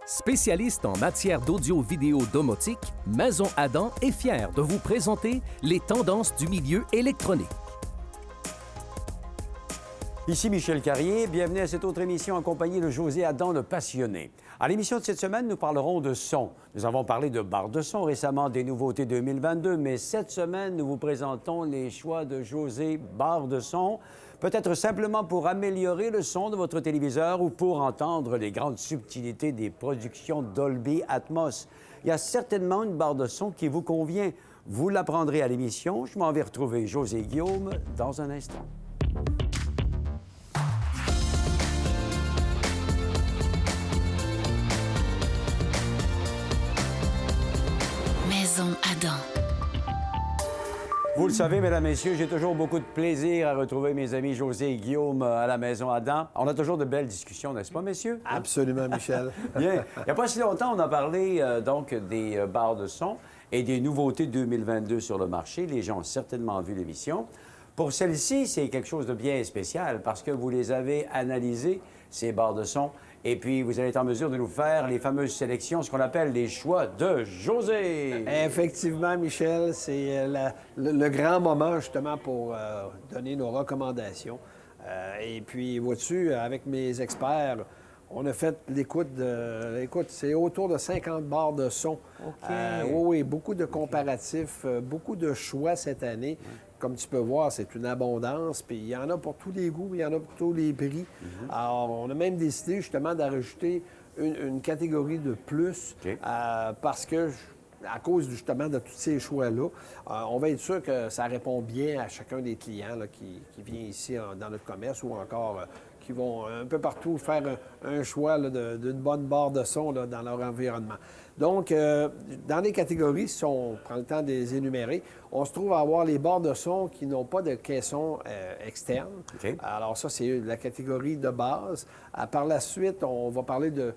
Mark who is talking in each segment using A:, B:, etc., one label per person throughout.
A: Spécialiste en matière d'audio-vidéo domotique, Maison Adam est fière de vous présenter les tendances du milieu électronique.
B: Ici Michel Carrier, bienvenue à cette autre émission en compagnie de José Adam, le passionné. À l'émission de cette semaine, nous parlerons de son. Nous avons parlé de barres de son récemment, des nouveautés 2022, mais cette semaine, nous vous présentons les choix de José barres de son, peut-être simplement pour améliorer le son de votre téléviseur ou pour entendre les grandes subtilités des productions Dolby Atmos. Il y a certainement une barre de son qui vous convient. Vous l'apprendrez à l'émission. Je m'en vais retrouver José et Guillaume dans un instant.
C: Maison Adam.
B: Vous le savez, mesdames, messieurs, j'ai toujours beaucoup de plaisir à retrouver mes amis José et Guillaume à la Maison Adam. On a toujours de belles discussions, n'est-ce pas, messieurs?
D: Absolument, Michel.
B: Bien. Il n'y a pas si longtemps, on a parlé donc des barres de son et des nouveautés 2022 sur le marché. Les gens ont certainement vu l'émission. Pour celle-ci, c'est quelque chose de bien spécial parce que vous les avez analysées, ces barres de son, et puis vous allez être en mesure de nous faire les fameuses sélections, ce qu'on appelle les choix de José.
D: Effectivement, Michel, c'est le grand moment justement pour donner nos recommandations. Et puis, vois-tu, avec mes experts, on a fait l'écoute Écoute, c'est autour de 50 barres de son.
B: OK.
D: Oui, beaucoup de comparatifs, beaucoup de choix cette année. Comme tu peux voir, c'est une abondance, puis il y en a pour tous les goûts, il y en a pour tous les prix. Alors, on a même décidé justement d'ajouter une catégorie de plus parce que, à cause justement de tous ces choix-là, on va être sûr que ça répond bien à chacun des clients là, qui vient ici dans notre commerce ou encore qui vont un peu partout faire un choix d'une bonne barre de son là, dans leur environnement. Donc, dans les catégories, si on prend le temps de les énumérer, on se trouve à avoir les barres de son qui n'ont pas de caisson externe.
B: OK. Alors,
D: ça, c'est la catégorie de base. Par la suite, on va parler de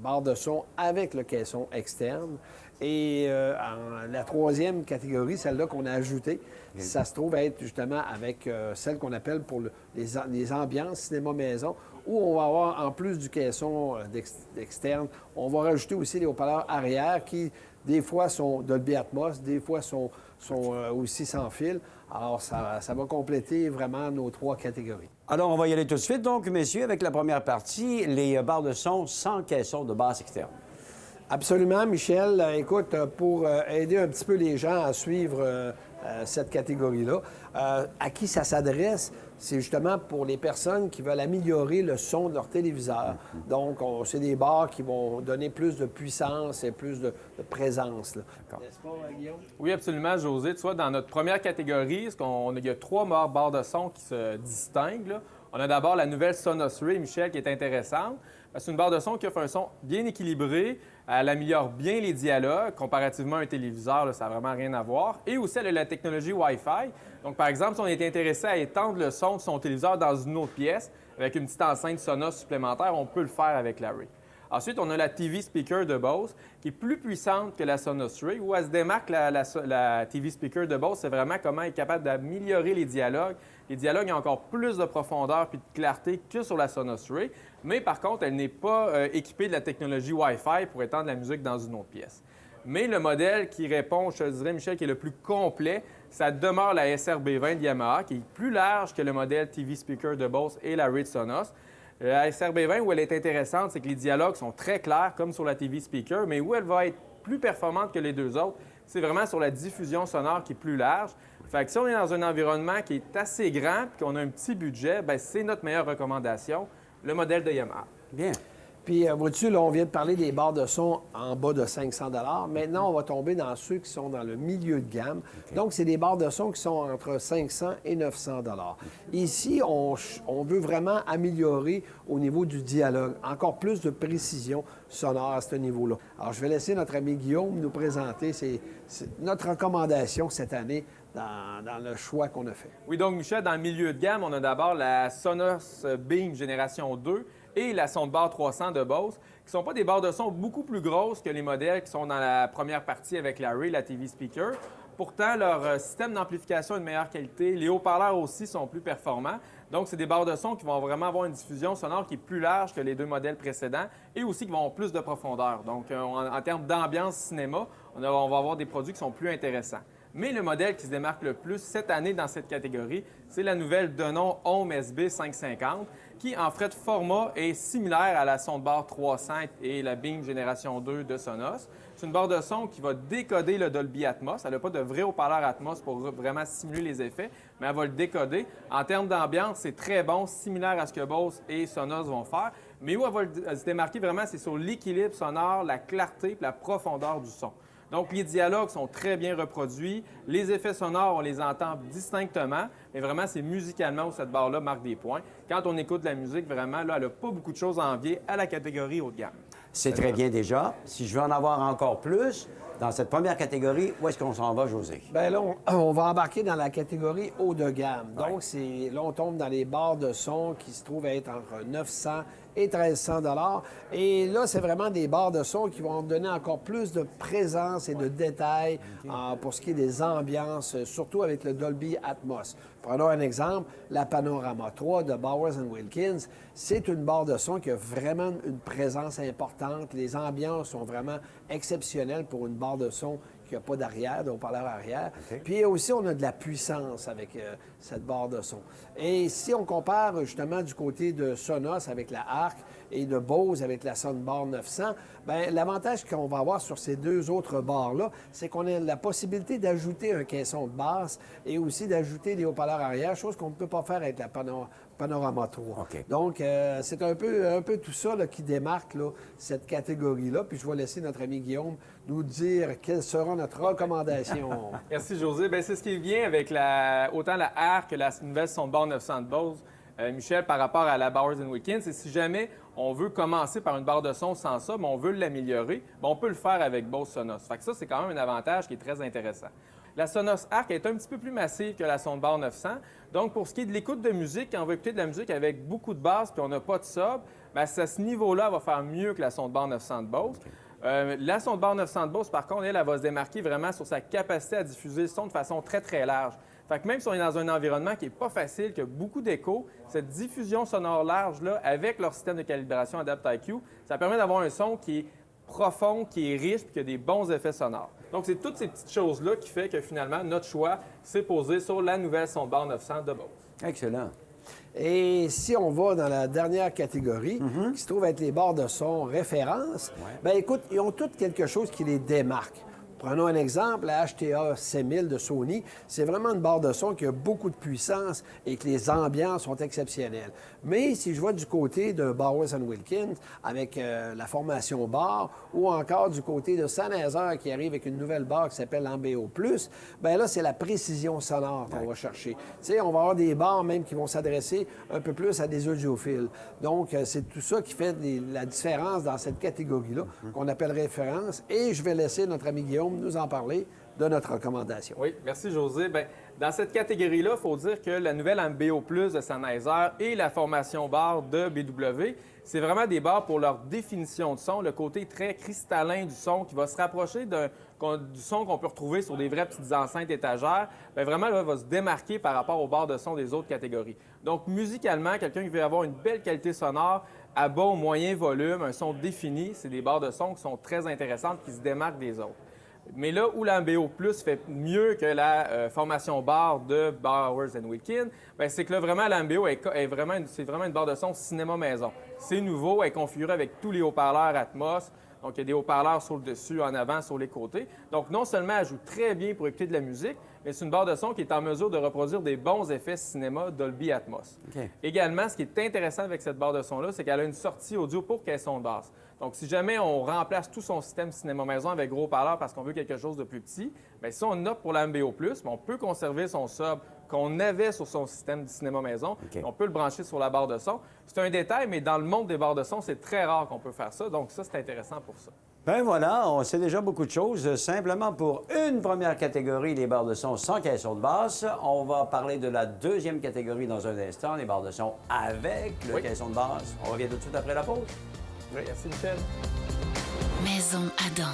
D: barres de son avec le caisson externe. Et la troisième catégorie, celle-là qu'on a ajoutée, ça se trouve être justement avec celle qu'on appelle pour les ambiances cinéma-maison, où on va avoir, en plus du caisson externe, on va rajouter aussi les haut-parleurs arrière qui, des fois, sont Dolby Atmos, des fois sont aussi sans fil. Alors, ça va compléter vraiment nos trois catégories.
B: Alors, on va y aller tout de suite, donc, messieurs, avec la première partie, les barres de son sans caisson de basse externe.
D: Absolument, Michel. Écoute, pour aider un petit peu les gens à suivre cette catégorie-là, à qui ça s'adresse, c'est justement pour les personnes qui veulent améliorer le son de leur téléviseur. Donc, c'est des barres qui vont donner plus de puissance et plus de présence. N'est-ce pas, Guillaume?
E: Oui, absolument, José. Tu vois, dans notre première catégorie, il y a trois barres de son qui se distinguent, là. On a d'abord la nouvelle Sonos Ray, Michel, qui est intéressante. C'est une barre de son qui offre un son bien équilibré. Elle améliore bien les dialogues. Comparativement à un téléviseur, là, ça n'a vraiment rien à voir. Et aussi, elle a la technologie Wi-Fi. Donc, par exemple, si on est intéressé à étendre le son de son téléviseur dans une autre pièce, avec une petite enceinte Sonos supplémentaire, on peut le faire avec la Ray. Ensuite, on a la TV Speaker de Bose, qui est plus puissante que la Sonos Ray, où elle se démarque la TV Speaker de Bose, c'est vraiment comment elle est capable d'améliorer les dialogues. Les dialogues ont encore plus de profondeur et de clarté que sur la Sonos Ray, mais par contre, elle n'est pas équipée de la technologie Wi-Fi pour étendre la musique dans une autre pièce. Mais le modèle qui répond, je te dirais, Michel, qui est le plus complet, ça demeure la SRB20 de Yamaha, qui est plus large que le modèle TV Speaker de Bose et la Ray de Sonos. La SRB20, où elle est intéressante, c'est que les dialogues sont très clairs, comme sur la TV Speaker, mais où elle va être plus performante que les deux autres, c'est vraiment sur la diffusion sonore qui est plus large. Fait que si on est dans un environnement qui est assez grand et qu'on a un petit budget, bien, c'est notre meilleure recommandation, le modèle de Yamaha.
B: Bien.
D: Puis, vois-tu, là, on vient de parler des barres de son en bas de 500 $. Maintenant, on va tomber dans ceux qui sont dans le milieu de gamme. Okay. Donc, c'est des barres de son qui sont entre 500 et 900 $. Ici, on veut vraiment améliorer au niveau du dialogue, encore plus de précision sonore à ce niveau-là. Alors, je vais laisser notre ami Guillaume nous présenter notre recommandation cette année dans le choix qu'on a fait.
E: Oui, donc, Michel, dans le milieu de gamme, on a d'abord la Sonos Beam Génération 2 et la Soundbar 300 de Bose, qui ne sont pas des barres de son beaucoup plus grosses que les modèles qui sont dans la première partie avec la Ray, la TV Speaker. Pourtant, leur système d'amplification est de meilleure qualité. Les haut-parleurs aussi sont plus performants. Donc, c'est des barres de son qui vont vraiment avoir une diffusion sonore qui est plus large que les deux modèles précédents et aussi qui vont avoir plus de profondeur. Donc, en termes d'ambiance cinéma, on va avoir des produits qui sont plus intéressants. Mais le modèle qui se démarque le plus cette année dans cette catégorie, c'est la nouvelle Denon Home SB 550, qui, en fait, de format est similaire à la Soundbar 300 et la Bing Génération 2 de Sonos. C'est une barre de son qui va décoder le Dolby Atmos. Elle n'a pas de vrai haut-parleur Atmos pour vraiment simuler les effets, mais elle va le décoder. En termes d'ambiance, c'est très bon, similaire à ce que Bose et Sonos vont faire. Mais où elle va se démarquer vraiment, c'est sur l'équilibre sonore, la clarté et la profondeur du son. Donc, les dialogues sont très bien reproduits. Les effets sonores, on les entend distinctement. Mais vraiment, c'est musicalement où cette barre-là marque des points. Quand on écoute de la musique, vraiment, là, elle n'a pas beaucoup de choses à envier à la catégorie haut de gamme.
B: C'est très bien déjà. Si je veux en avoir encore plus, dans cette première catégorie, où est-ce qu'on s'en va, José?
D: Bien là, on va embarquer dans la catégorie haut de gamme. Donc, là, on tombe dans les barres de son qui se trouvent à être entre 900 et 1300 $. Et là, c'est vraiment des barres de son qui vont donner encore plus de présence et de détails pour ce qui est des ambiances, surtout avec le Dolby Atmos. Prenons un exemple, la Panorama 3 de Bowers & Wilkins. C'est une barre de son qui a vraiment une présence importante. Les ambiances sont vraiment exceptionnelles pour une barre de son qui n'a pas d'arrière, de haut-parleur arrière. Okay. Puis aussi, on a de la puissance avec cette barre de son. Et si on compare justement du côté de Sonos avec la Arc et de Bose avec la Soundbar 900, bien, l'avantage qu'on va avoir sur ces deux autres barres-là, c'est qu'on a la possibilité d'ajouter un caisson de basse et aussi d'ajouter des haut-parleurs arrière, chose qu'on ne peut pas faire avec la Panorama 3. Okay. Donc, c'est un peu tout ça là, qui démarque là, cette catégorie-là. Puis je vais laisser notre ami Guillaume nous dire quelle sera notre recommandation.
E: Merci, José. Bien, c'est ce qui vient avec autant la Arc que la nouvelle Soundbar 900 de Bose, Michel, par rapport à la Bowers & Wilkins. Et si jamais on veut commencer par une barre de son sans ça, mais on veut l'améliorer, on peut le faire avec Bose Sonos. Fait que ça, c'est quand même un avantage qui est très intéressant. La Sonos Arc est un petit peu plus massive que la Soundbar 900. Donc, pour ce qui est de l'écoute de musique, quand on veut écouter de la musique avec beaucoup de basses puis on n'a pas de sub, bien, à ce niveau-là, elle va faire mieux que la Soundbar 900 de Bose. La Soundbar 900 de Bose, par contre, elle va se démarquer vraiment sur sa capacité à diffuser le son de façon très, très large. Fait que même si on est dans un environnement qui n'est pas facile, qui a beaucoup d'écho, cette diffusion sonore large-là, avec leur système de calibration AdaptIQ, ça permet d'avoir un son qui est profond, qui est riche, puis qui a des bons effets sonores. Donc, c'est toutes ces petites choses-là qui fait que finalement, notre choix s'est posé sur la nouvelle Soundbar 900 de Bose.
B: Excellent.
D: Et si on va dans la dernière catégorie, qui se trouve être les barres de son référence, bien écoute, ils ont toutes quelque chose qui les démarque. Prenons un exemple, la HTA 7000 de Sony. C'est vraiment une barre de son qui a beaucoup de puissance et que les ambiances sont exceptionnelles. Mais si je vois du côté de Bowers & Wilkins avec la formation barre ou encore du côté de Sennheiser qui arrive avec une nouvelle barre qui s'appelle l'Ambeo Plus, bien là, c'est la précision sonore qu'on va chercher. Tu sais, on va avoir des barres même qui vont s'adresser un peu plus à des audiophiles. Donc, c'est tout ça qui fait la différence dans cette catégorie-là qu'on appelle référence. Et je vais laisser notre ami Guillaume nous en parler de notre recommandation.
E: Oui, merci José. Bien, dans cette catégorie-là, il faut dire que la nouvelle Ambeo Plus de Sennheiser et la formation barre de BW, c'est vraiment des barres pour leur définition de son, le côté très cristallin du son qui va se rapprocher du son qu'on peut retrouver sur des vraies petites enceintes étagères. Bien, vraiment, là, va se démarquer par rapport aux barres de son des autres catégories. Donc, musicalement, quelqu'un qui veut avoir une belle qualité sonore, à bas ou moyen volume, un son défini, c'est des barres de son qui sont très intéressantes, qui se démarquent des autres. Mais là où l'Ambeo Plus fait mieux que la formation barre de Bowers & Wilkins, c'est que là, vraiment, l'Ambeo c'est vraiment une barre de son cinéma maison. C'est nouveau, elle est configurée avec tous les haut-parleurs Atmos. Donc, il y a des haut-parleurs sur le dessus, en avant, sur les côtés. Donc, non seulement elle joue très bien pour écouter de la musique, mais c'est une barre de son qui est en mesure de reproduire des bons effets cinéma Dolby Atmos. Okay. Également, ce qui est intéressant avec cette barre de son-là, c'est qu'elle a une sortie audio pour caisson de basse. Donc, si jamais on remplace tout son système cinéma maison avec gros haut-parleurs parce qu'on veut quelque chose de plus petit, bien, si on opte pour l'Ambeo Plus, on peut conserver son sub qu'on avait sur son système de cinéma maison. Okay. On peut le brancher sur la barre de son. C'est un détail, mais dans le monde des barres de son, c'est très rare qu'on peut faire ça. Donc, ça, c'est intéressant pour ça.
B: Ben voilà, on sait déjà beaucoup de choses. Simplement pour une première catégorie, les barres de son sans caisson de basse. On va parler de la deuxième catégorie dans un instant, les barres de son avec le caisson de basse. On revient tout de suite après la pause.
E: Oui, merci Michel.
C: Maison Adam.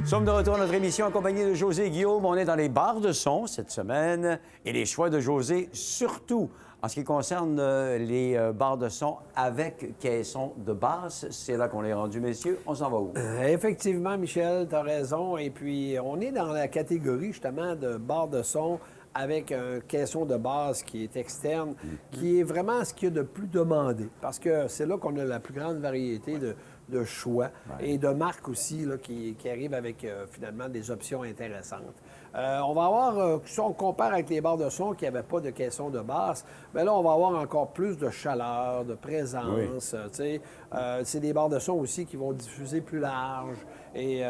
B: Nous sommes de retour à notre émission en compagnie de José et Guillaume. On est dans les barres de son cette semaine et les choix de José, surtout en ce qui concerne les barres de son avec caisson de basse. C'est là qu'on est rendu, messieurs. On s'en va où?
D: Effectivement, Michel, tu as raison. Et puis, on est dans la catégorie, justement, de barres de son avec un caisson de basse qui est externe, qui est vraiment ce qu'il y a de plus demandé. Parce que c'est là qu'on a la plus grande variété de choix et de marques aussi là, qui arrivent avec finalement des options intéressantes. On va avoir, si on compare avec les barres de son qui n'avaient pas de caisson de basse, bien là, on va avoir encore plus de chaleur, de présence. C'est des barres de son aussi qui vont diffuser plus large. Et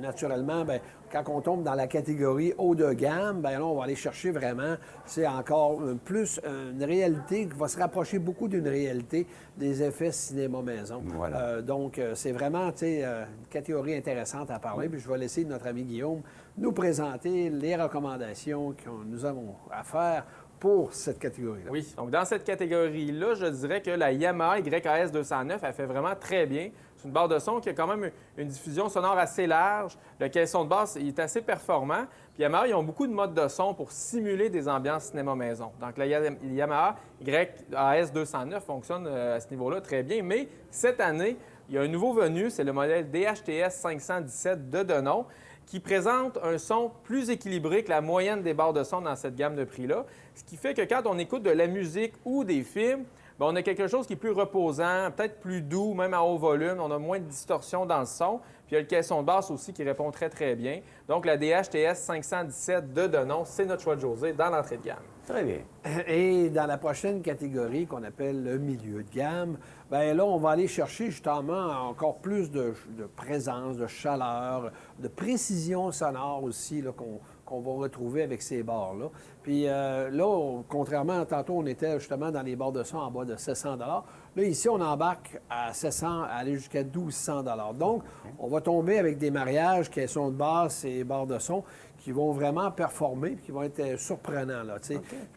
D: naturellement, bien, quand on tombe dans la catégorie haut de gamme, bien là, on va aller chercher vraiment, c'est encore plus une réalité qui va se rapprocher beaucoup d'une réalité des effets cinéma maison.
B: Voilà.
D: Donc, c'est vraiment, une catégorie intéressante à parler. Puis je vais laisser notre ami Guillaume nous présenter les recommandations que nous avons à faire pour cette catégorie-là.
E: Oui, donc dans cette catégorie-là, je dirais que la Yamaha YAS 209, elle fait vraiment très bien. C'est une barre de son qui a quand même une diffusion sonore assez large. Le caisson de basse il est assez performant. Puis Yamaha, ils ont beaucoup de modes de son pour simuler des ambiances cinéma-maison. Donc la Yamaha YAS 209 fonctionne à ce niveau-là très bien. Mais cette année, il y a un nouveau venu, c'est le modèle DHTS 517 de Denon, qui présente un son plus équilibré que la moyenne des barres de son dans cette gamme de prix-là. Ce qui fait que quand on écoute de la musique ou des films, bien, on a quelque chose qui est plus reposant, peut-être plus doux, même à haut volume. On a moins de distorsion dans le son. Puis il y a le caisson de basse aussi qui répond très, très bien. Donc la DHTS 517 de Denon, c'est notre choix de José dans l'entrée de gamme.
B: Très bien.
D: Et dans la prochaine catégorie qu'on appelle le milieu de gamme, bien là, on va aller chercher justement encore plus de présence, de chaleur, de précision sonore aussi là, qu'on va retrouver avec ces barres-là. Puis là, contrairement à tantôt, on était justement dans les barres de son en bas de 700 Là, ici, on embarque à 700, à aller jusqu'à 1200 Donc, on va tomber avec des mariages, caissons de basse et barres de son qui vont vraiment performer et qui vont être surprenants. Là,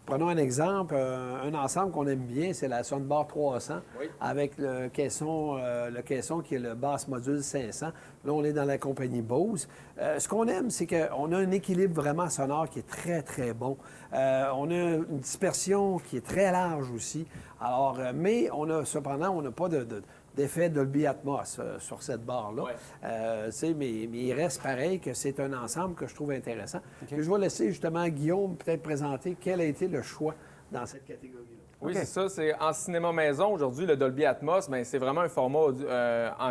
D: Prenons un exemple, un ensemble qu'on aime bien, c'est la Soundbar 300 avec le caisson qui est le basse module 500. Là, on est dans la compagnie Bose. Ce qu'on aime, c'est qu'on a un équilibre vraiment sonore qui est très, très bon. On a une dispersion qui est très large aussi. Alors, mais cependant, on n'a pas d'effet Dolby Atmos sur cette barre-là. Mais il reste pareil que c'est un ensemble que je trouve intéressant. Okay. Je vais laisser justement Guillaume peut-être présenter quel a été le choix dans cette catégorie-là.
E: Oui, c'est ça. C'est en cinéma maison, aujourd'hui, le Dolby Atmos, bien, c'est vraiment un format,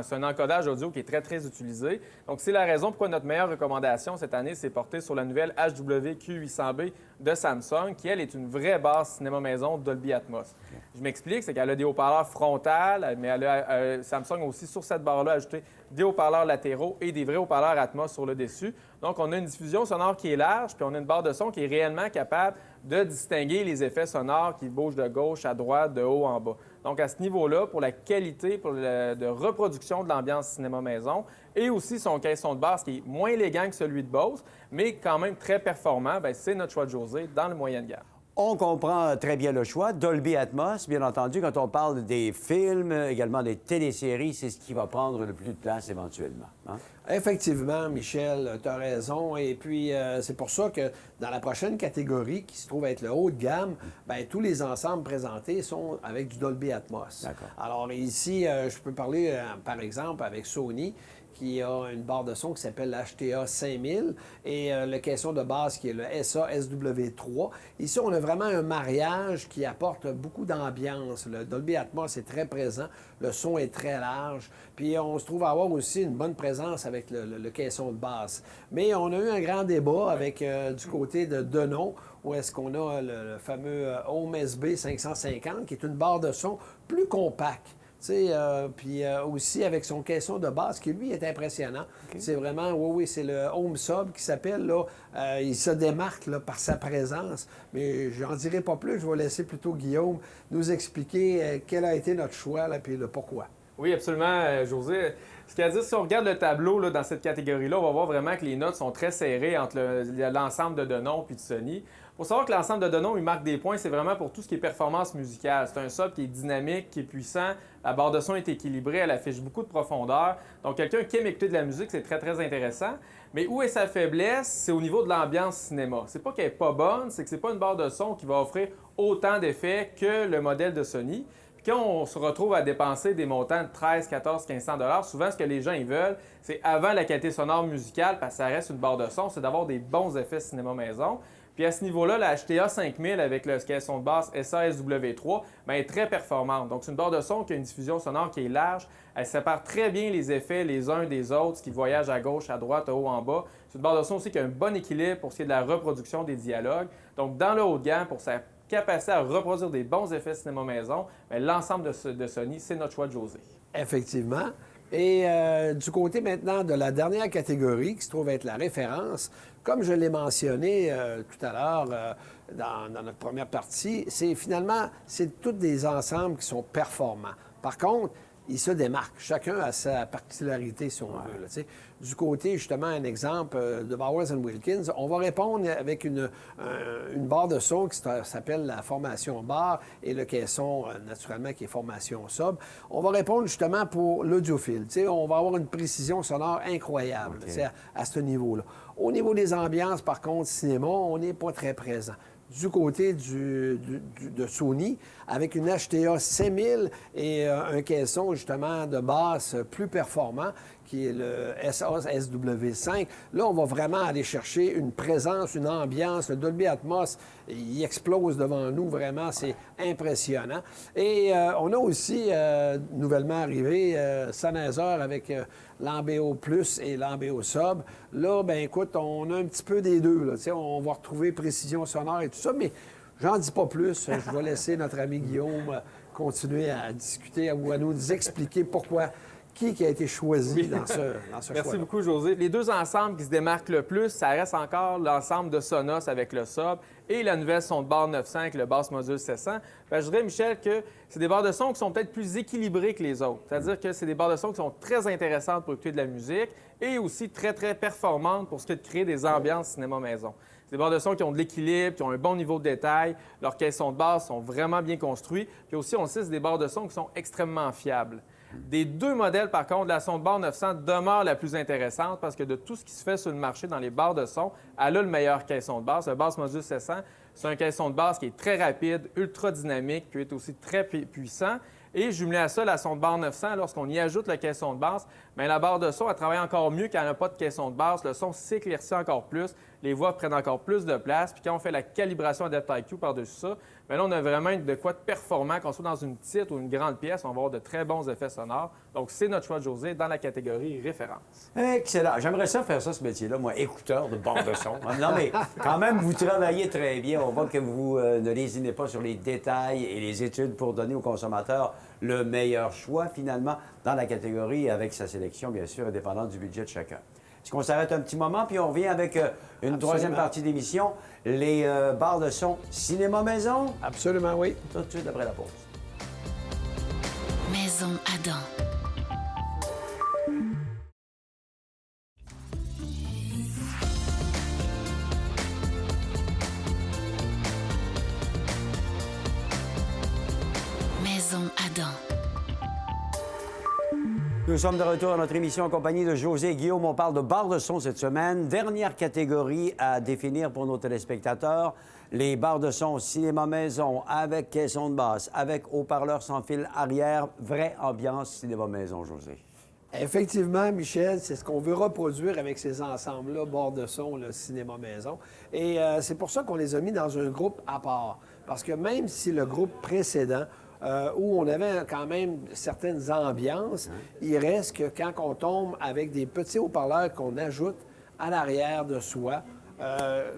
E: c'est un encodage audio qui est très, très utilisé. Donc, c'est la raison pourquoi notre meilleure recommandation cette année s'est portée sur la nouvelle HWQ800B de Samsung, qui, elle, est une vraie base cinéma maison Dolby Atmos. Okay. Je m'explique, c'est qu'elle a des haut-parleurs frontales, mais Samsung a aussi, sur cette barre-là, ajouté des haut-parleurs latéraux et des vrais haut-parleurs Atmos sur le dessus. Donc, on a une diffusion sonore qui est large, puis on a une barre de son qui est réellement capable de distinguer les effets sonores qui bougent de gauche à droite, de haut en bas. Donc, à ce niveau-là, pour la qualité de reproduction de l'ambiance cinéma-maison, et aussi son caisson de basse qui est moins élégant que celui de Bose, mais quand même très performant, bien, c'est notre choix de José dans le moyen de gamme.
B: On comprend très bien le choix. Dolby Atmos, bien entendu, quand on parle des films, également des téléséries, c'est ce qui va prendre le plus de place éventuellement. Hein?
D: Effectivement, Michel, tu as raison. Et puis, c'est pour ça que dans la prochaine catégorie, qui se trouve être le haut de gamme, bien, tous les ensembles présentés sont avec du Dolby Atmos.
B: D'accord.
D: Alors ici, je peux parler, par exemple, avec Sony, qui a une barre de son qui s'appelle l'HTA 5000 et le caisson de base qui est le SA-SW3. Ici, on a vraiment un mariage qui apporte beaucoup d'ambiance. Le Dolby Atmos est très présent, le son est très large, puis on se trouve à avoir aussi une bonne présence avec le caisson de basse. Mais on a eu un grand débat avec du côté de Denon, où est-ce qu'on a le fameux Home SB 550, qui est une barre de son plus compacte. Puis aussi avec son caisson de basse qui, lui, est impressionnant. Okay. C'est vraiment, oui, c'est le Home Sub qui s'appelle, là. Il se démarque là, par sa présence. Mais j'en dirai pas plus. Je vais laisser plutôt Guillaume nous expliquer quel a été notre choix, là, puis le pourquoi.
E: Oui, absolument, José. Ce qui veut dire, si on regarde le tableau là, dans cette catégorie-là, on va voir vraiment que les notes sont très serrées entre l'ensemble de Denon et de Sony. Il faut savoir que l'ensemble de Denon, il marque des points, c'est vraiment pour tout ce qui est performance musicale. C'est un sub qui est dynamique, qui est puissant, la barre de son est équilibrée, elle affiche beaucoup de profondeur. Donc, quelqu'un qui aime écouter de la musique, c'est très, très intéressant. Mais où est sa faiblesse? C'est au niveau de l'ambiance cinéma. C'est pas qu'elle n'est pas bonne, c'est que c'est pas une barre de son qui va offrir autant d'effets que le modèle de Sony. Puis quand on se retrouve à dépenser des montants de 13, 14, 1500 $, souvent, ce que les gens ils veulent, c'est avant la qualité sonore musicale, parce que ça reste une barre de son, c'est d'avoir des bons effets cinéma maison. Puis à ce niveau-là, la HTA 5000 avec le caisson de basse SA-SW3 est très performante. Donc, c'est une barre de son qui a une diffusion sonore qui est large. Elle sépare très bien les effets les uns des autres, ce qui voyage à gauche, à droite, en haut, en bas. C'est une barre de son aussi qui a un bon équilibre pour ce qui est de la reproduction des dialogues. Donc, dans le haut de gamme, pour sa capacité à reproduire des bons effets cinéma maison, l'ensemble de Sony, c'est notre choix de José.
D: Effectivement. Et du côté maintenant de la dernière catégorie, qui se trouve être la référence, comme je l'ai mentionné tout à l'heure dans notre première partie, c'est tous des ensembles qui sont performants. Par contre, ils se démarquent. Chacun a sa particularité, si on veut. Là, du côté, justement, un exemple de Bowers & Wilkins, on va répondre avec une barre de son qui s'appelle la formation bar et le caisson, naturellement, qui est formation sub. On va répondre justement pour l'audiophile. On va avoir une précision sonore incroyable à ce niveau-là. Au niveau des ambiances, par contre, cinéma, on n'est pas très présent. Du côté de Sony, avec une HTA 5000 et un caisson, justement, de basse plus performant, qui est le SA-SW5. Là, on va vraiment aller chercher une présence, une ambiance. Le Dolby Atmos, il explose devant nous, vraiment, c'est impressionnant. Et on a aussi, nouvellement arrivé, Sennheiser avec l'Ambeo Plus et l'Ambeo Sub. Là, bien, écoute, on a un petit peu des deux. Là, on va retrouver précision sonore et tout ça, mais j'en dis pas plus. Je vais laisser notre ami Guillaume continuer à discuter ou à nous expliquer pourquoi qui a été choisi dans ce choix-là.
E: Merci beaucoup, José. Les deux ensembles qui se démarquent le plus, ça reste encore l'ensemble de Sonos avec le sub et la nouvelle son de barre 900 avec le basse module 700. Je dirais, Michel, que c'est des barres de son qui sont peut-être plus équilibrées que les autres. C'est-à-dire que c'est des barres de son qui sont très intéressantes pour écouter de la musique et aussi très, très performantes pour ce qui est de créer des ambiances cinéma maison. C'est des barres de son qui ont de l'équilibre, qui ont un bon niveau de détail. Leurs caissons de basse sont vraiment bien construits. Puis aussi, on le sait, c'est des barres de son qui sont extrêmement fiables. Des deux modèles, par contre, la sonde barre 900 demeure la plus intéressante parce que de tout ce qui se fait sur le marché dans les barres de son, elle a le meilleur caisson de basse. Le basse module 700, c'est un caisson de basse qui est très rapide, ultra dynamique, puis est aussi très puissant. Et jumelé à ça, la sonde barre 900, lorsqu'on y ajoute le caisson de basse, la barre de son, elle travaille encore mieux quand elle n'a pas de caisson de basse. Le son s'éclaircit encore plus, les voix prennent encore plus de place. Puis quand on fait la calibration Adapt-IQ par-dessus ça, là, on a vraiment de quoi de performant. Qu'on soit dans une petite ou une grande pièce, on va avoir de très bons effets sonores. Donc, c'est notre choix de José dans la catégorie référence.
B: Excellent. J'aimerais ça faire ça, ce métier-là, moi, écouteur de barre de son. Non, mais quand même, vous travaillez très bien. On voit que vous ne lésinez pas sur les détails et les études pour donner aux consommateurs le meilleur choix, finalement, dans la catégorie, avec sa sélection, bien sûr, indépendante du budget de chacun. Est-ce qu'on s'arrête un petit moment, puis on revient avec une troisième partie d'émission, les barres de son cinéma maison?
D: Absolument, oui.
B: Tout de suite après la pause.
C: Maison Adam. Maison Adam.
B: Nous sommes de retour à notre émission en compagnie de José et Guillaume. On parle de barres de son cette semaine. Dernière catégorie à définir pour nos téléspectateurs, les barres de son cinéma maison avec caisson de basse, avec haut-parleur sans fil arrière. Vraie ambiance cinéma maison, José.
D: Effectivement, Michel, c'est ce qu'on veut reproduire avec ces ensembles-là, barres de son, le cinéma maison. Et c'est pour ça qu'on les a mis dans un groupe à part. Parce que même si le groupe précédent, où on avait quand même certaines ambiances, il reste que quand on tombe avec des petits haut-parleurs qu'on ajoute à l'arrière de soi,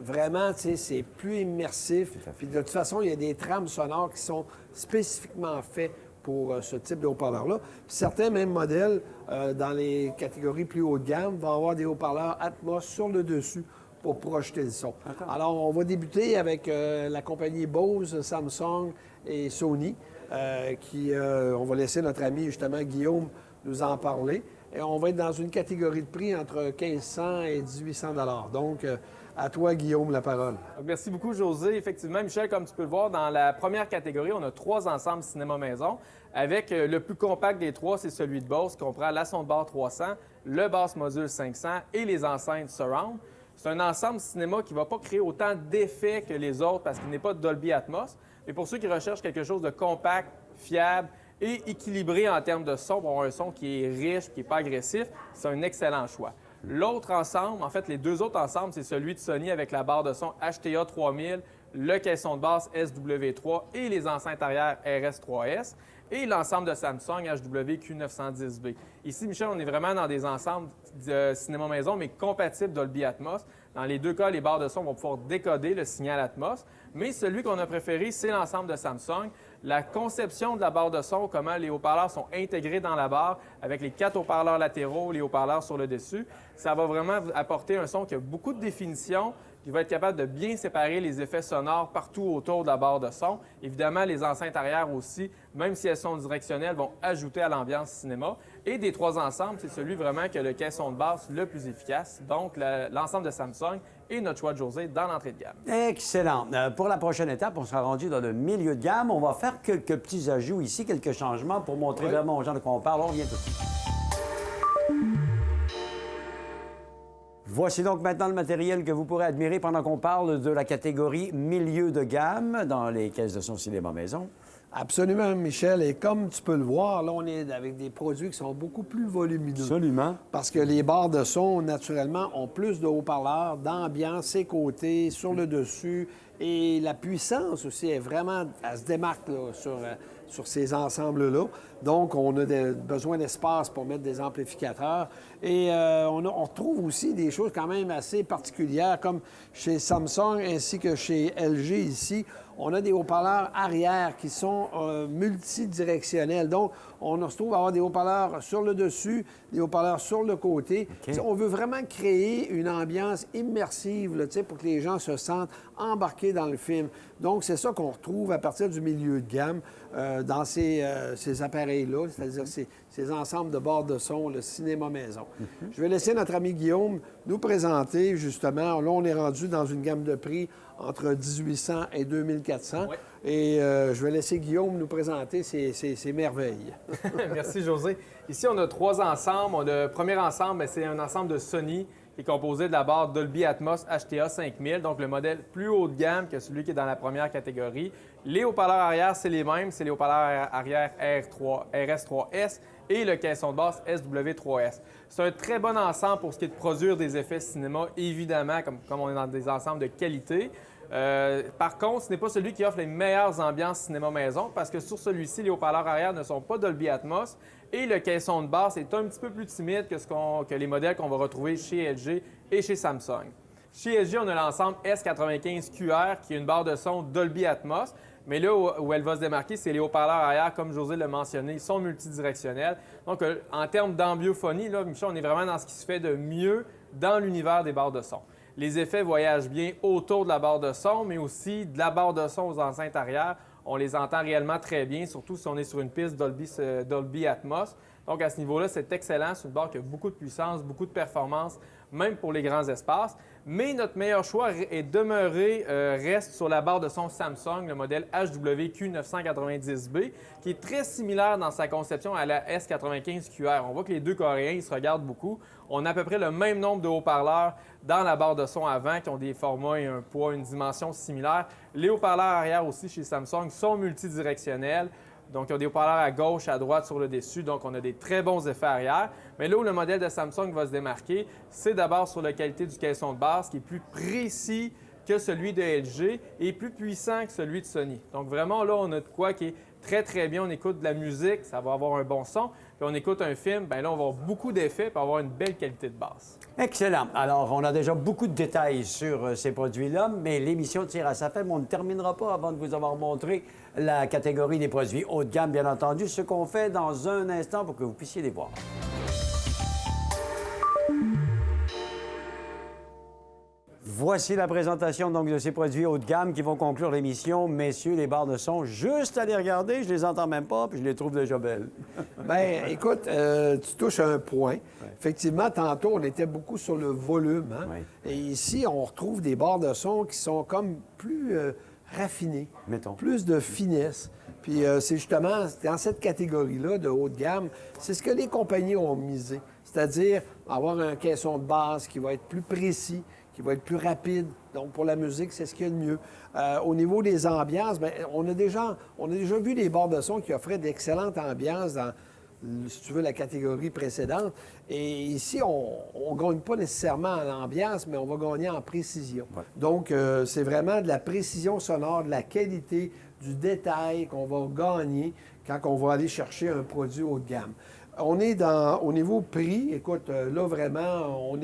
D: vraiment, tu sais, c'est plus immersif. Puis de toute façon, il y a des trames sonores qui sont spécifiquement faits pour ce type de haut-parleurs-là. Puis certains mêmes modèles, dans les catégories plus haut de gamme, vont avoir des haut-parleurs Atmos sur le dessus pour projeter le son. Alors, on va débuter avec la compagnie Bose, Samsung et Sony. on va laisser notre ami, justement, Guillaume, nous en parler. Et on va être dans une catégorie de prix entre 1500 et 1800 $. Donc, à toi, Guillaume, la parole.
E: Donc, merci beaucoup, José. Effectivement, Michel, comme tu peux le voir, dans la première catégorie, on a 3 ensembles cinéma-maison. Avec le plus compact des 3, c'est celui de Bose, qui comprend la soundbar 300, le basse module 500 et les enceintes Surround. C'est un ensemble cinéma qui ne va pas créer autant d'effets que les autres parce qu'il n'est pas Dolby Atmos. Mais pour ceux qui recherchent quelque chose de compact, fiable et équilibré en termes de son, pour avoir un son qui est riche, qui n'est pas agressif, c'est un excellent choix. L'autre ensemble, en fait, les 2 autres ensembles, c'est celui de Sony avec la barre de son HTA 3000, le caisson de basse SW3 et les enceintes arrière RS3S, et l'ensemble de Samsung HWQ910B. Ici, Michel, on est vraiment dans des ensembles de cinéma-maison, mais compatibles Dolby Atmos. Dans les 2 cas, les barres de son vont pouvoir décoder le signal Atmos, mais celui qu'on a préféré, c'est l'ensemble de Samsung. La conception de la barre de son, comment les haut-parleurs sont intégrés dans la barre avec les 4 haut-parleurs latéraux, les haut-parleurs sur le dessus, ça va vraiment vous apporter un son qui a beaucoup de définition, qui va être capable de bien séparer les effets sonores partout autour de la barre de son. Évidemment, les enceintes arrière aussi, même si elles sont directionnelles, vont ajouter à l'ambiance cinéma. Et des 3 ensembles, c'est celui vraiment qui a le caisson de basse le plus efficace. Donc, l'ensemble de Samsung et notre choix de José dans l'entrée de gamme.
B: Excellent. Pour la prochaine étape, on sera rendu dans le milieu de gamme. On va faire quelques petits ajouts ici, quelques changements pour montrer vraiment aux gens de quoi on parle. On revient tout de suite. Voici donc maintenant le matériel que vous pourrez admirer pendant qu'on parle de la catégorie milieu de gamme dans les caisses de son cinéma maison.
D: Absolument, Michel. Et comme tu peux le voir, là, on est avec des produits qui sont beaucoup plus volumineux.
B: Absolument.
D: Parce que les barres de son, naturellement, ont plus de haut-parleurs, d'ambiance, ses côtés, sur le dessus. Et la puissance aussi est vraiment... Elle se démarque là, sur ces ensembles-là. Donc, on a besoin d'espace pour mettre des amplificateurs. Et on retrouve aussi des choses quand même assez particulières, comme chez Samsung ainsi que chez LG ici. On a des haut-parleurs arrière qui sont multidirectionnels. Donc, on se trouve à avoir des haut-parleurs sur le dessus, des haut-parleurs sur le côté. Okay. On veut vraiment créer une ambiance immersive là, pour que les gens se sentent embarqués dans le film. Donc, c'est ça qu'on retrouve à partir du milieu de gamme dans ces appareils-là, c'est-à-dire ces ensembles de barres de son, le cinéma maison. Je vais laisser notre ami Guillaume nous présenter, justement. Là, on est rendu dans une gamme de prix entre 1800 et 2400. Oui. Et je vais laisser Guillaume nous présenter ces merveilles.
E: Merci, José. Ici, on a 3 ensembles. Le premier ensemble, c'est un ensemble de Sony qui est composé de la barre Dolby Atmos HTA 5000, donc le modèle plus haut de gamme que celui qui est dans la première catégorie. Les haut-parleurs arrière, c'est les mêmes. C'est les haut-parleurs arrière RS3S et le caisson de basse SW3S. C'est un très bon ensemble pour ce qui est de produire des effets cinéma, évidemment, comme on est dans des ensembles de qualité. Par contre, ce n'est pas celui qui offre les meilleures ambiances cinéma-maison parce que sur celui-ci, les haut-parleurs arrière ne sont pas Dolby Atmos et le caisson de basse est un petit peu plus timide que les modèles qu'on va retrouver chez LG et chez Samsung. Chez LG, on a l'ensemble S95QR qui est une barre de son Dolby Atmos, mais là où elle va se démarquer, c'est les haut-parleurs arrière, comme José l'a mentionné, ils sont multidirectionnels. Donc, en termes d'ambiophonie, là, Michel, on est vraiment dans ce qui se fait de mieux dans l'univers des barres de son. Les effets voyagent bien autour de la barre de son, mais aussi de la barre de son aux enceintes arrière. On les entend réellement très bien, surtout si on est sur une piste Dolby Atmos. Donc, à ce niveau-là, c'est excellent. C'est une barre qui a beaucoup de puissance, beaucoup de performance, même pour les grands espaces. Mais notre meilleur choix reste sur la barre de son Samsung, le modèle HWQ910B, qui est très similaire dans sa conception à la S95QR. On voit que les 2 Coréens, ils se regardent beaucoup. On a à peu près le même nombre de haut-parleurs dans la barre de son avant, qui ont des formats et un poids, une dimension similaire. Les haut-parleurs arrière aussi chez Samsung sont multidirectionnels. Donc, ils ont des haut-parleurs à gauche, à droite, sur le dessus. Donc, on a des très bons effets arrière. Mais là où le modèle de Samsung va se démarquer, c'est d'abord sur la qualité du caisson de basse, qui est plus précis que celui de LG et plus puissant que celui de Sony. Donc, vraiment, là, on a de quoi qui est très, très bien. On écoute de la musique, ça va avoir un bon son. Puis on écoute un film, bien là, on va avoir beaucoup d'effets pour avoir une belle qualité de basse.
B: Excellent. Alors, on a déjà beaucoup de détails sur ces produits-là, mais l'émission tire à sa fin. Mais on ne terminera pas avant de vous avoir montré la catégorie des produits haut de gamme, bien entendu, ce qu'on fait dans un instant pour que vous puissiez les voir. Voici la présentation donc de ces produits haut de gamme qui vont conclure l'émission. Messieurs, les barres de son, juste à les regarder, je les entends même pas, puis je les trouve déjà belles.
D: Bien, écoute, tu touches à un point. Effectivement, tantôt, on était beaucoup sur le volume. Hein?
B: Oui.
D: Et ici, on retrouve des barres de son qui sont comme plus raffinées.
B: Mettons.
D: Plus de finesse. Puis c'est justement dans cette catégorie-là de haut de gamme, c'est ce que les compagnies ont misé. C'est-à-dire avoir un caisson de basse qui va être plus précis, qui va être plus rapide. Donc, pour la musique, c'est ce qu'il y a de mieux. Au niveau des ambiances, bien, on a déjà vu des barres de son qui offraient d'excellentes ambiances dans, si tu veux, la catégorie précédente. Et ici, on ne gagne pas nécessairement en ambiance, mais on va gagner en précision.
B: Ouais.
D: Donc, c'est vraiment de la précision sonore, de la qualité, du détail qu'on va gagner quand on va aller chercher un produit haut de gamme. On est au niveau prix, écoute, là, vraiment, on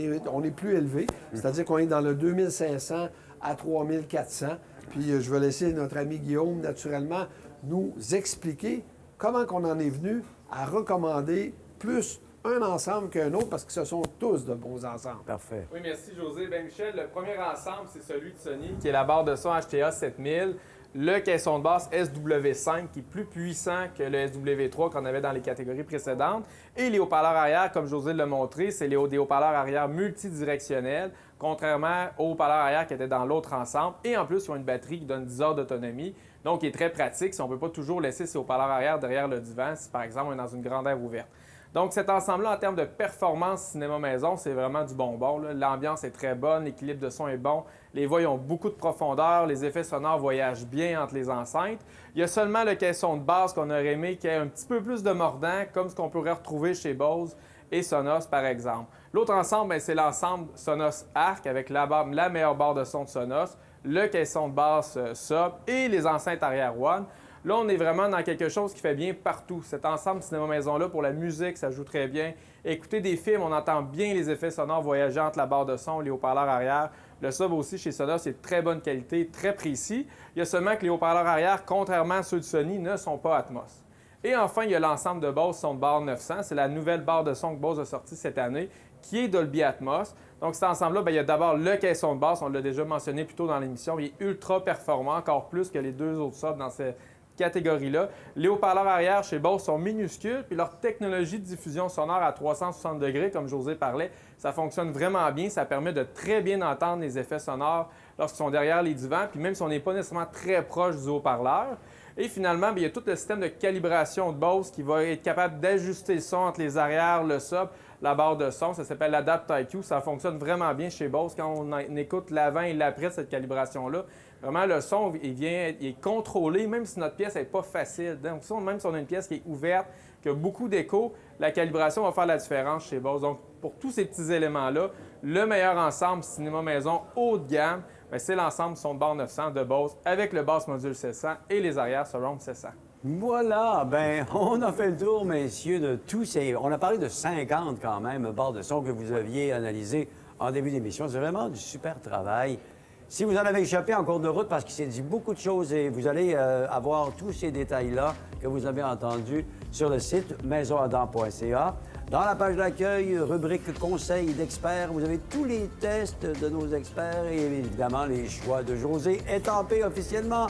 D: est plus élevé. C'est-à-dire qu'on est dans le 2500 à 3400. Puis je vais laisser notre ami Guillaume, naturellement, nous expliquer comment on en est venu à recommander plus un ensemble qu'un autre, parce que ce sont tous de bons ensembles.
B: Parfait.
E: Oui, merci José. Bien, Michel, le premier ensemble, c'est celui de Sony, qui est la barre de son HTA 7000. Le caisson de basse SW5, qui est plus puissant que le SW3 qu'on avait dans les catégories précédentes. Et les haut-parleurs arrière, comme José l'a montré, c'est des haut-parleurs arrière multidirectionnels, contrairement aux haut-parleurs arrière qui étaient dans l'autre ensemble. Et en plus, ils ont une batterie qui donne 10 heures d'autonomie, donc qui est très pratique si on ne peut pas toujours laisser ces haut-parleurs arrière derrière le divan, si par exemple on est dans une grande aire ouverte. Donc cet ensemble-là, en termes de performance cinéma-maison, c'est vraiment du bonbon. L'ambiance est très bonne, l'équilibre de son est bon, les voix ont beaucoup de profondeur, les effets sonores voyagent bien entre les enceintes. Il y a seulement le caisson de basse qu'on aurait aimé qui ait un petit peu plus de mordant, comme ce qu'on pourrait retrouver chez Bose et Sonos, par exemple. L'autre ensemble, bien, c'est l'ensemble Sonos Arc avec la meilleure barre de son de Sonos, le caisson de basse Sub et les enceintes arrière One. Là, on est vraiment dans quelque chose qui fait bien partout. Cet ensemble cinéma-maison-là, pour la musique, ça joue très bien. Écouter des films, on entend bien les effets sonores voyager entre la barre de son et les haut-parleurs arrière. Le sub aussi, chez Sonos, c'est de très bonne qualité, très précis. Il y a seulement que les haut-parleurs arrière, contrairement à ceux de Sony, ne sont pas Atmos. Et enfin, il y a l'ensemble de Bose Soundbar 900. C'est la nouvelle barre de son que Bose a sortie cette année, qui est Dolby Atmos. Donc, cet ensemble-là, bien, il y a d'abord le caisson de basse. On l'a déjà mentionné plus tôt dans l'émission. Il est ultra performant, encore plus que les deux autres subs dans cette catégorie-là. Les haut-parleurs arrière chez Bose sont minuscules, puis leur technologie de diffusion sonore à 360 degrés, comme José parlait, ça fonctionne vraiment bien. Ça permet de très bien entendre les effets sonores lorsqu'ils sont derrière les divans, puis même si on n'est pas nécessairement très proche du haut-parleur. Et finalement, bien, il y a tout le système de calibration de Bose qui va être capable d'ajuster le son entre les arrières, le sub, la barre de son. Ça s'appelle l'Adapt IQ. Ça fonctionne vraiment bien chez Bose quand on écoute l'avant et l'après de cette calibration-là. Vraiment, le son, il est contrôlé, même si notre pièce n'est pas facile. Donc, même si on a une pièce qui est ouverte, qui a beaucoup d'écho, la calibration va faire la différence chez Bose. Donc, pour tous ces petits éléments-là, le meilleur ensemble cinéma-maison haut de gamme, bien, c'est l'ensemble Soundbar 900 de Bose avec le basse module 700 et les arrières Surround 700.
B: Voilà, bien, on a fait le tour, messieurs, de tous ces... On a parlé de 50 quand même barres de son que vous aviez analysées en début d'émission. C'est vraiment du super travail. Si vous en avez échappé en cours de route, parce qu'il s'est dit beaucoup de choses et vous allez avoir tous ces détails-là que vous avez entendus sur le site maisonadam.ca. Dans la page d'accueil, rubrique conseils d'experts, vous avez tous les tests de nos experts et évidemment les choix de José étampés officiellement.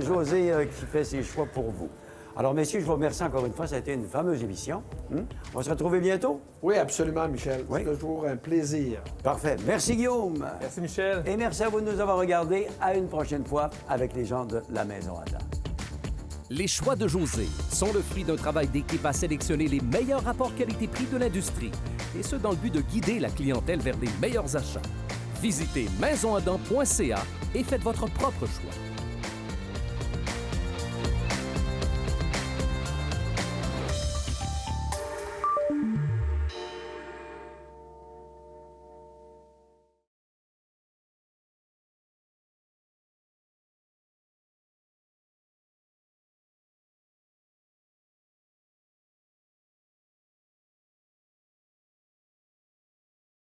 B: José qui fait ses choix pour vous. Alors, messieurs, je vous remercie encore une fois. Ça a été une fameuse émission. On va se retrouver bientôt?
D: Oui, absolument, Michel.
B: Oui.
D: C'est toujours un plaisir.
B: Parfait. Merci, Guillaume.
E: Merci, Michel.
B: Et merci à vous de nous avoir regardés. À une prochaine fois avec les gens de la Maison Adam.
A: Les choix de José sont le fruit d'un travail d'équipe à sélectionner les meilleurs rapports qualité-prix de l'industrie, et ce dans le but de guider la clientèle vers les meilleurs achats. Visitez maisonadam.ca et faites votre propre choix.